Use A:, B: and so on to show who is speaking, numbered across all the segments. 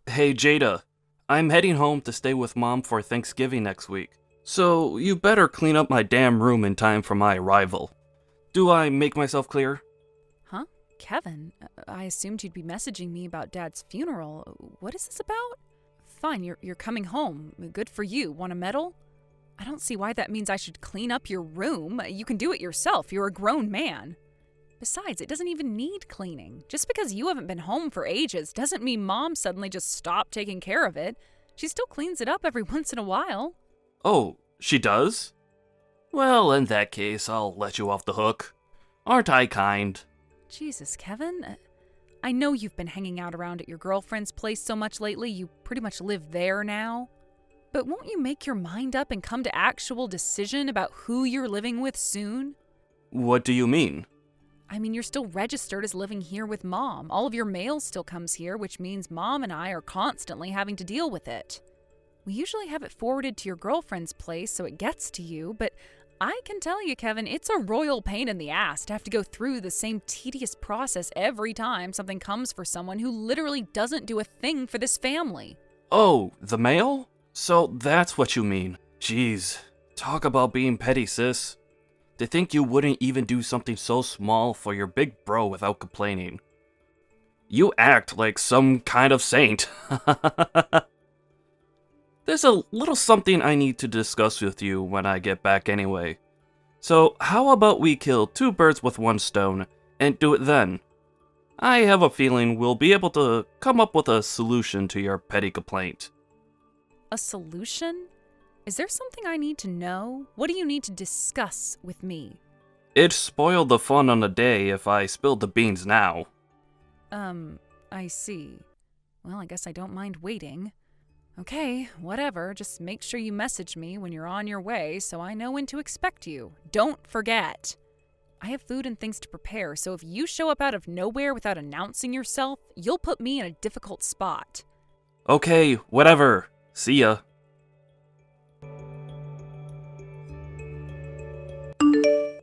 A: Hey Jada, I'm heading home to stay with Mom for Thanksgiving next week, so you better clean up my damn room in time for my arrival. Do I make myself clear?
B: Huh? Kevin, I assumed you'd be messaging me about Dad's funeral. What is this about? Fine, you're coming home. Good for you. Want a medal? I don't see why that means I should clean up your room. You can do it yourself. You're a grown man. Besides, it doesn't even need cleaning. Just because you haven't been home for ages doesn't mean Mom suddenly just stopped taking care of it. She still cleans it up every once in a while.
A: Oh, she does? Well, in that case, I'll let you off the hook. Aren't I kind?
B: Jesus, Kevin. I know you've been hanging out around at your girlfriend's place so much lately, you pretty much live there now. But won't you make your mind up and come to actual decision about who you're living with soon?
A: What do you mean?
B: I mean, you're still registered as living here with Mom. All of your mail still comes here, which means Mom and I are constantly having to deal with it. We usually have it forwarded to your girlfriend's place so it gets to you, but I can tell you, Kevin, it's a royal pain in the ass to have to go through the same tedious process every time something comes for someone who literally doesn't do a thing for this family.
A: Oh, the mail? So that's what you mean. Jeez, talk about being petty, sis. To think you wouldn't even do something so small for your big bro without complaining. You act like some kind of saint. There's a little something I need to discuss with you when I get back anyway. So how about we kill two birds with one stone and do it then? I have a feeling we'll be able to come up with a solution to your petty complaint.
B: A solution? Is there something I need to know? What do you need to discuss with me?
A: It'd spoil the fun on the day if I spilled the beans now.
B: I see. Well, I guess I don't mind waiting. Okay, whatever. Just make sure you message me when you're on your way so I know when to expect you. Don't forget. I have food and things to prepare, so if you show up out of nowhere without announcing yourself, you'll put me in a difficult spot.
A: Okay, whatever. See ya.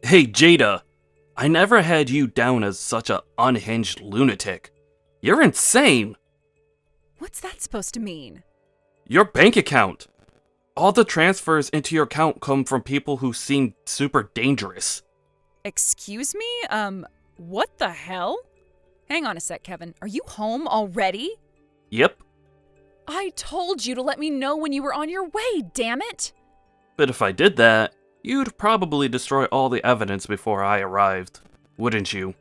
A: Hey Jada, I never had you down as such a unhinged lunatic. You're insane!
B: What's that supposed to mean?
A: Your bank account! All the transfers into your account come from people who seem super dangerous.
B: Excuse me? What the hell? Hang on a sec, Kevin. Are you home already?
A: Yep,
B: I told you to let me know when you were on your way, damn it!
A: but if I did that, you'd probably destroy all the evidence before I arrived, wouldn't you?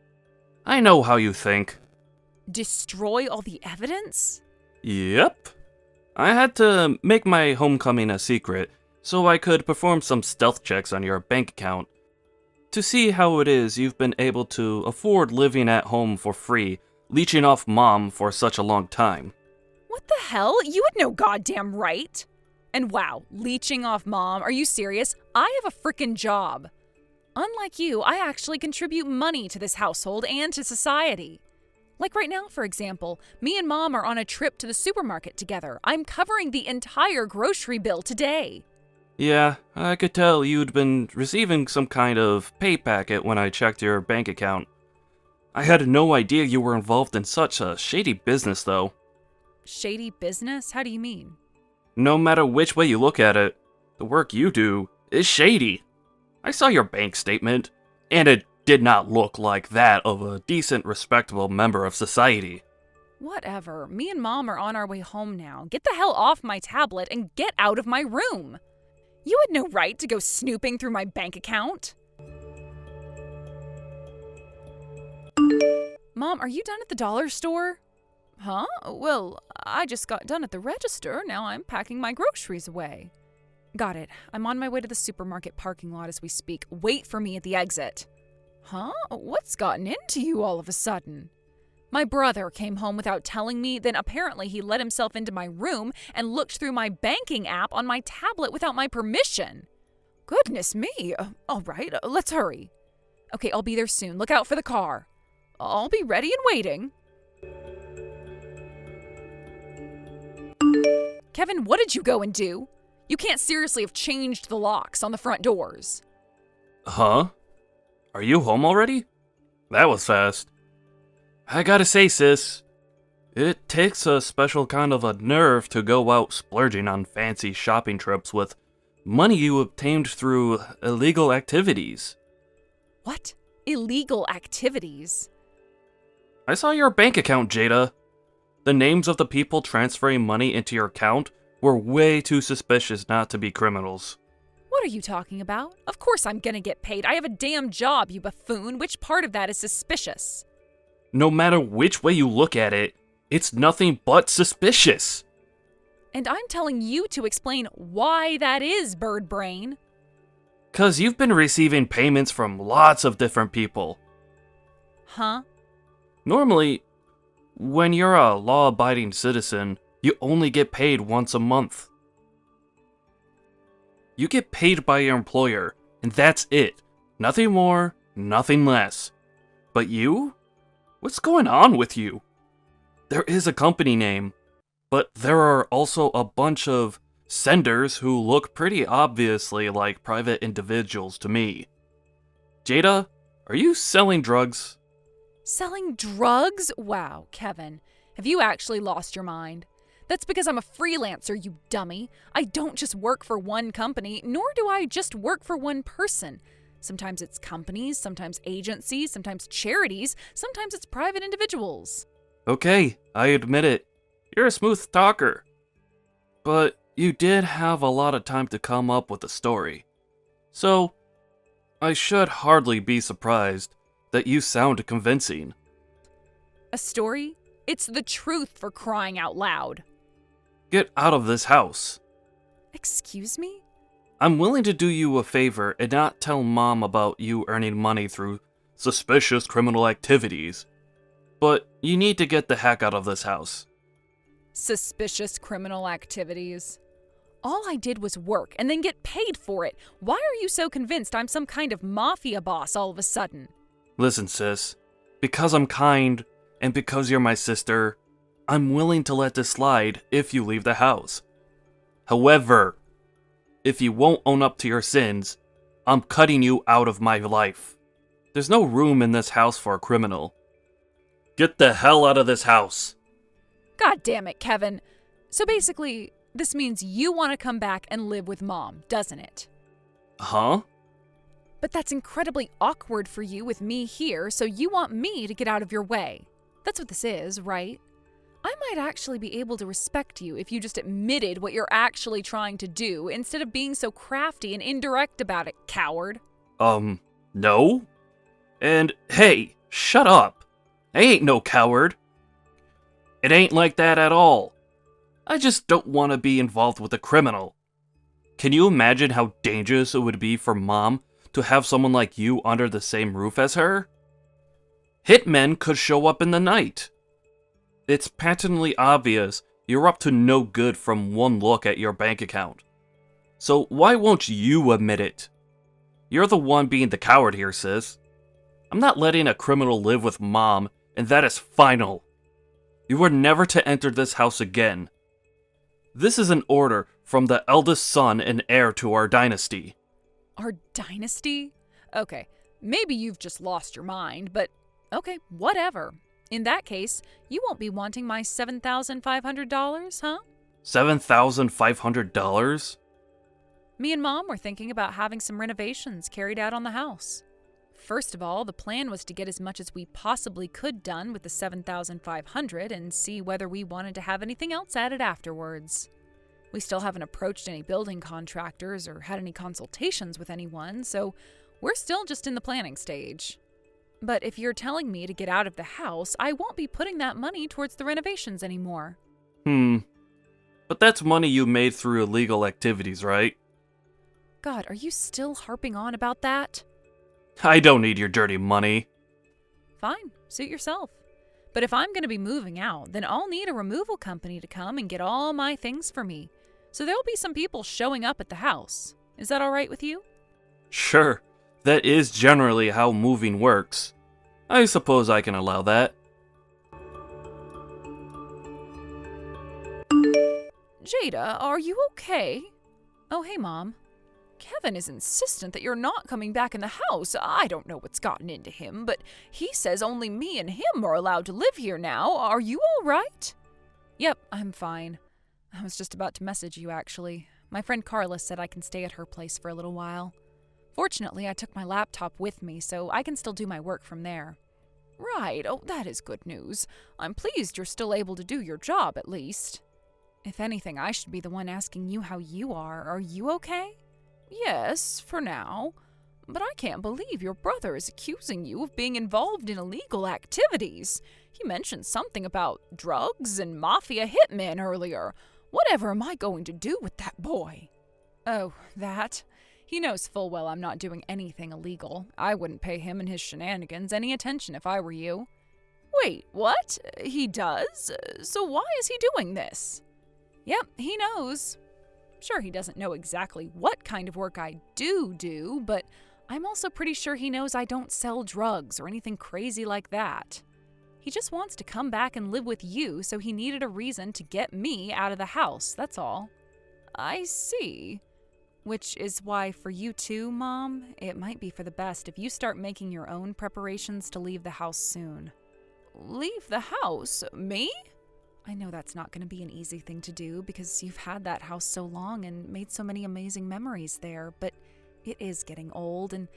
A: I know how you think.
B: Destroy all the evidence?
A: Yep. I had to make my homecoming a secret so I could perform some stealth checks on your bank account to see how it is you've been able to afford living at home for free, leeching off Mom for such a long time.
B: What the hell? You had no goddamn right. And wow, leeching off Mom, are you serious? I have a frickin' job. Unlike you, I actually contribute money to this household and to society. Like right now, for example, me and Mom are on a trip to the supermarket together. I'm covering the entire grocery bill today.
A: Yeah, I could tell you'd been receiving some kind of pay packet when I checked your bank account. I had no idea you were involved in such a shady business, though.
B: Shady business? How do you mean?
A: No matter which way you look at it, the work you do is shady. I saw your bank statement, and it did not look like that of a decent, respectable member of society.
B: Whatever. Me and Mom are on our way home now. Get the hell off my tablet and get out of my room. You had no right to go snooping through my bank account. Mom, are you done at the dollar store? Huh? Well, I just got done at the register. Now I'm packing my groceries away. Got it. I'm on my way to the supermarket parking lot as we speak. Wait for me at the exit. Huh? What's gotten into you all of a sudden? My brother came home without telling me, then apparently he let himself into my room and looked through my banking app on my tablet without my permission. Goodness me. All right, let's hurry. Okay, I'll be there soon. Look out for the car. I'll be ready and waiting. Kevin, what did you go and do? You can't seriously have changed the locks on the front doors.
A: Huh? Are you home already? That was fast. I gotta say, sis, It takes a special kind of a nerve to go out splurging on fancy shopping trips with money you obtained through illegal activities.
B: What? Illegal activities?
A: I saw your bank account, Jada. The names of the people transferring money into your account were way too suspicious not to be criminals.
B: What are you talking about? Of course I'm gonna get paid. I have a damn job, you buffoon. Which part of that is suspicious?
A: No matter which way you look at it, it's nothing but suspicious.
B: And I'm telling you to explain why that is, bird brain.
A: 'Cause you've been receiving payments from lots of different people.
B: Huh?
A: Normally, when you're a law-abiding citizen, you only get paid once a month. You get paid by your employer, and that's it. Nothing more, nothing less. But you? What's going on with you? There is a company name, but there are also a bunch of senders who look pretty obviously like private individuals to me. Jada, are you selling drugs?
B: Selling drugs? Wow, Kevin. Have you actually lost your mind? That's because I'm a freelancer, you dummy. I don't just work for one company, nor do I just work for one person. Sometimes it's companies, sometimes agencies, sometimes charities, sometimes it's private individuals.
A: Okay, I admit it. You're a smooth talker. But you did have a lot of time to come up with a story. So, I should hardly be surprised that you sound convincing.
B: A story? It's the truth, for crying out loud.
A: Get out of this house.
B: Excuse me?
A: I'm willing to do you a favor and not tell Mom about you earning money through suspicious criminal activities. But you need to get the heck out of this house.
B: Suspicious criminal activities? All I did was work and then get paid for it. Why are you so convinced I'm some kind of mafia boss all of a sudden?
A: Listen, sis. Because I'm kind, and because you're my sister, I'm willing to let this slide if you leave the house. However, if you won't own up to your sins, I'm cutting you out of my life. There's no room in this house for a criminal. Get the hell out of this house.
B: God damn it, Kevin. So basically, this means you want to come back and live with Mom, doesn't it?
A: Huh?
B: But that's incredibly awkward for you with me here, so you want me to get out of your way. That's what this is, right? I might actually be able to respect you if you just admitted what you're actually trying to do instead of being so crafty and indirect about it, coward.
A: No? And hey, shut up. I ain't no coward. It ain't like that at all. I just don't want to be involved with a criminal. Can you imagine how dangerous it would be for Mom to have someone like you under the same roof as her? Hitmen could show up in the night. It's patently obvious you're up to no good from one look at your bank account. So why won't you admit it? You're the one being the coward here, sis. I'm not letting a criminal live with Mom, and that is final. You are never to enter this house again. This is an order from the eldest son and heir to our dynasty.
B: Our dynasty? Okay, maybe you've just lost your mind, but okay, whatever. In that case, you won't be wanting my $7,500, huh?
A: $7,500?
B: Me and Mom were thinking about having some renovations carried out on the house. First of all, the plan was to get as much as we possibly could done with the $7,500 and see whether we wanted to have anything else added afterwards. We still haven't approached any building contractors or had any consultations with anyone, so we're still just in the planning stage. But if you're telling me to get out of the house, I won't be putting that money towards the renovations anymore.
A: But that's money you made through illegal activities, right?
B: God, are you still harping on about that?
A: I don't need your dirty money.
B: Fine, suit yourself. But if I'm going to be moving out, then I'll need a removal company to come and get all my things for me. So there'll be some people showing up at the house. Is that all right with you?
A: Sure, that is generally how moving works. I suppose I can allow that.
B: Jada, are you okay? Oh, hey, Mom. Kevin is insistent that you're not coming back in the house. I don't know what's gotten into him, but he says only me and him are allowed to live here now. Are you all right? Yep, I'm fine. I was just about to message you, actually. My friend Carla said I can stay at her place for a little while. Fortunately, I took my laptop with me, so I can still do my work from there. Right, oh, that is good news. I'm pleased you're still able to do your job, at least. If anything, I should be the one asking you how you are. Are you okay? Yes, for now. But I can't believe your brother is accusing you of being involved in illegal activities. He mentioned something about drugs and mafia hitmen earlier. Whatever am I going to do with that boy? Oh, that? He knows full well I'm not doing anything illegal. I wouldn't pay him and his shenanigans any attention if I were you. Wait, what? He does? So why is he doing this? Yep, he knows. Sure, he doesn't know exactly what kind of work I do, but I'm also pretty sure he knows I don't sell drugs or anything crazy like that. He just wants to come back and live with you, so he needed a reason to get me out of the house, that's all. I see. Which is why for you too, Mom, it might be for the best if you start making your own preparations to leave the house soon. Leave the house? Me? I know that's not going to be an easy thing to do because you've had that house so long and made so many amazing memories there, but it is getting old, and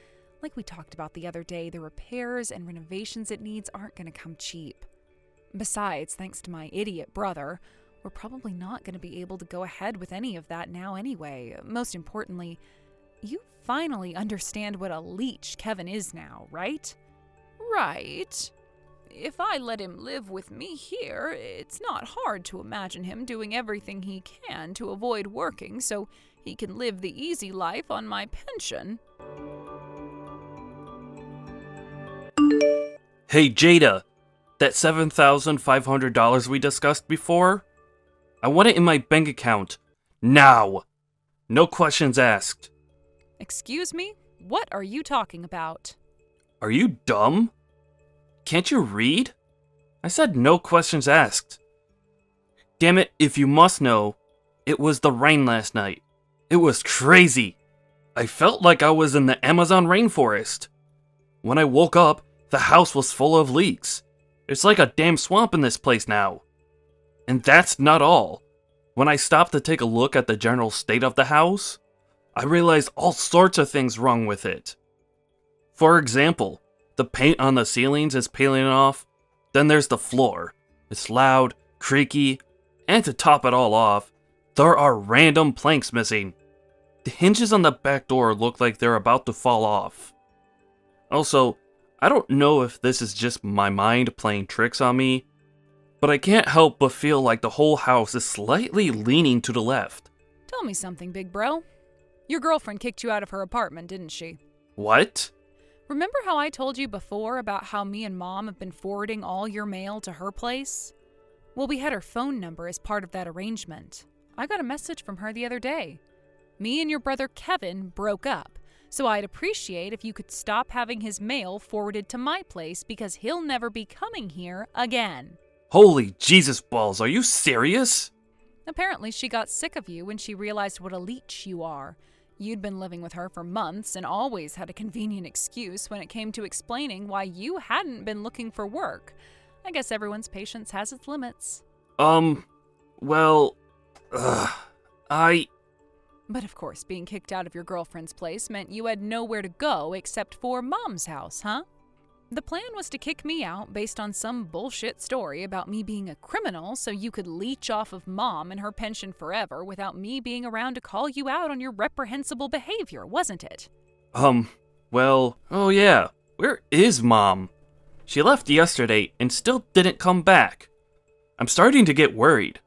B: like we talked about the other day, the repairs and renovations it needs aren't going to come cheap. Besides, thanks to my idiot brother, we're probably not going to be able to go ahead with any of that now anyway. Most importantly, you finally understand what a leech Kevin is now, right? Right. If I let him live with me here, it's not hard to imagine him doing everything he can to avoid working so he can live the easy life on my pension.
A: Hey, Jada, that $7,500 we discussed before? I want it in my bank account. Now! No questions asked.
B: Excuse me? What are you talking about?
A: Are you dumb? Can't you read? I said no questions asked. Damn it, if you must know, it was the rain last night. It was crazy. I felt like I was in the Amazon rainforest. When I woke up, the house was full of leaks. It's like a damn swamp in this place now. And that's not all. When I stopped to take a look at the general state of the house, I realized all sorts of things wrong with it. For example, the paint on the ceilings is peeling off. Then there's the floor. It's loud, creaky, and to top it all off, there are random planks missing. The hinges on the back door look like they're about to fall off. Also, I don't know if this is just my mind playing tricks on me, but I can't help but feel like the whole house is slightly leaning to the left.
B: Tell me something, big bro. Your girlfriend kicked you out of her apartment, didn't she?
A: What?
B: Remember how I told you before about how me and Mom have been forwarding all your mail to her place? Well, we had her phone number as part of that arrangement. I got a message from her the other day. Me and your brother Kevin broke up, so I'd appreciate if you could stop having his mail forwarded to my place because he'll never be coming here again.
A: Holy Jesus balls, are you serious?
B: Apparently she got sick of you when she realized what a leech you are. You'd been living with her for months and always had a convenient excuse when it came to explaining why you hadn't been looking for work. I guess everyone's patience has its limits.
A: Well,
B: But of course, being kicked out of your girlfriend's place meant you had nowhere to go except for Mom's house, huh? The plan was to kick me out based on some bullshit story about me being a criminal so you could leech off of Mom and her pension forever without me being around to call you out on your reprehensible behavior, wasn't it?
A: Well, oh yeah, where is Mom? She left yesterday and still didn't come back. I'm starting to get worried.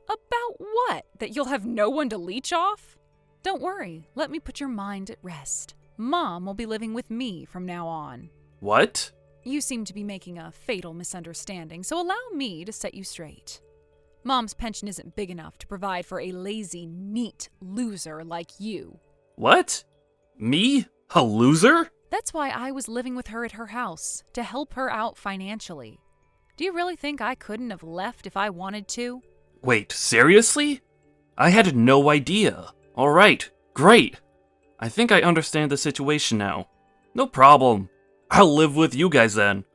B: About what? That you'll have no one to leech off? Don't worry, let me put your mind at rest. Mom will be living with me from now on.
A: What?
B: You seem to be making a fatal misunderstanding, so allow me to set you straight. Mom's pension isn't big enough to provide for a lazy, neat loser like you.
A: What? Me? A loser?
B: That's why I was living with her at her house, to help her out financially. Do you really think I couldn't have left if I wanted to?
A: Wait, seriously? I had no idea. Alright, great. I think I understand the situation now. No problem. I'll live with you guys then.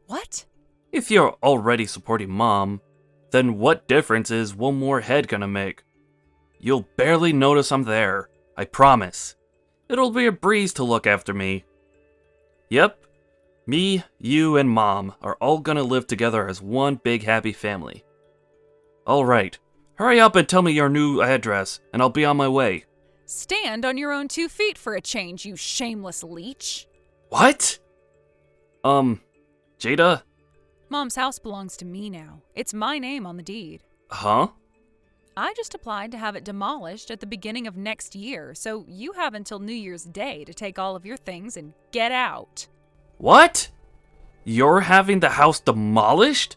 B: What?
A: If you're already supporting Mom, then what difference is one more head gonna make? You'll barely notice I'm there, I promise. It'll be a breeze to look after me. Yep, me, you, and Mom are all gonna live together as one big happy family. Alright, hurry up and tell me your new address, and I'll be on my way.
B: Stand on your own 2 feet for a change, you shameless leech.
A: What? Jada?
B: Mom's house belongs to me now. It's my name on the deed.
A: Huh?
B: I just applied to have it demolished at the beginning of next year, so you have until New Year's Day to take all of your things and get out.
A: What? You're having the house demolished?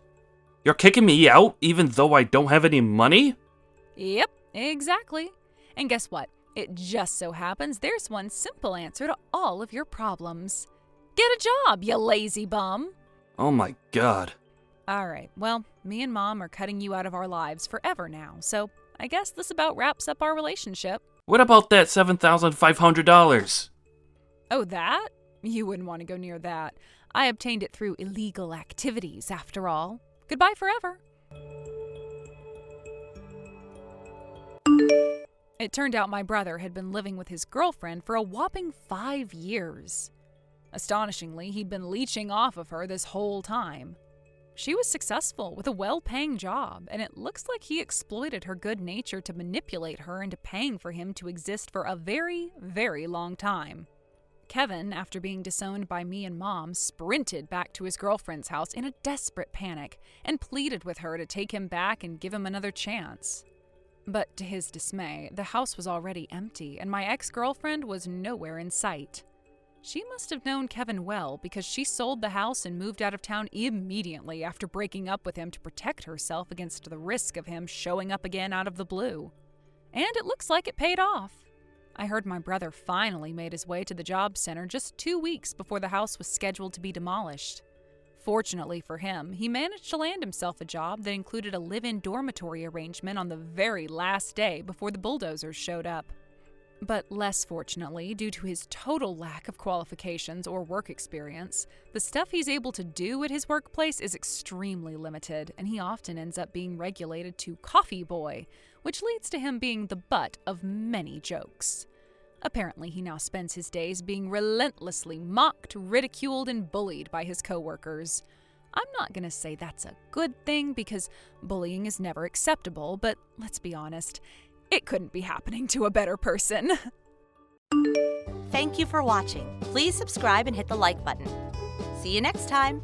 A: You're kicking me out even though I don't have any money?
B: Yep, exactly. And guess what? It just so happens there's one simple answer to all of your problems. Get a job, you lazy bum.
A: Oh my god.
B: Alright, well, me and Mom are cutting you out of our lives forever now, so I guess this about wraps up our relationship.
A: What about that $7,500?
B: Oh, that? You wouldn't want to go near that. I obtained it through illegal activities, after all. Goodbye forever. It turned out my brother had been living with his girlfriend for a whopping 5 years. Astonishingly, he'd been leeching off of her this whole time. She was successful with a well-paying job, and it looks like he exploited her good nature to manipulate her into paying for him to exist for a very, very long time. Kevin, after being disowned by me and Mom, sprinted back to his girlfriend's house in a desperate panic and pleaded with her to take him back and give him another chance. But to his dismay, the house was already empty, and my ex-girlfriend was nowhere in sight. She must have known Kevin well because she sold the house and moved out of town immediately after breaking up with him to protect herself against the risk of him showing up again out of the blue. And it looks like it paid off. I heard my brother finally made his way to the job center just 2 weeks before the house was scheduled to be demolished. Fortunately for him, he managed to land himself a job that included a live-in dormitory arrangement on the very last day before the bulldozers showed up. But less fortunately, due to his total lack of qualifications or work experience, the stuff he's able to do at his workplace is extremely limited, and he often ends up being regulated to coffee boy, which leads to him being the butt of many jokes. Apparently, he now spends his days being relentlessly mocked, ridiculed, and bullied by his coworkers. I'm not going to say that's a good thing because bullying is never acceptable, but let's be honest, it couldn't be happening to a better person.
C: Thank you for watching. Please subscribe and hit the like button. See you next time.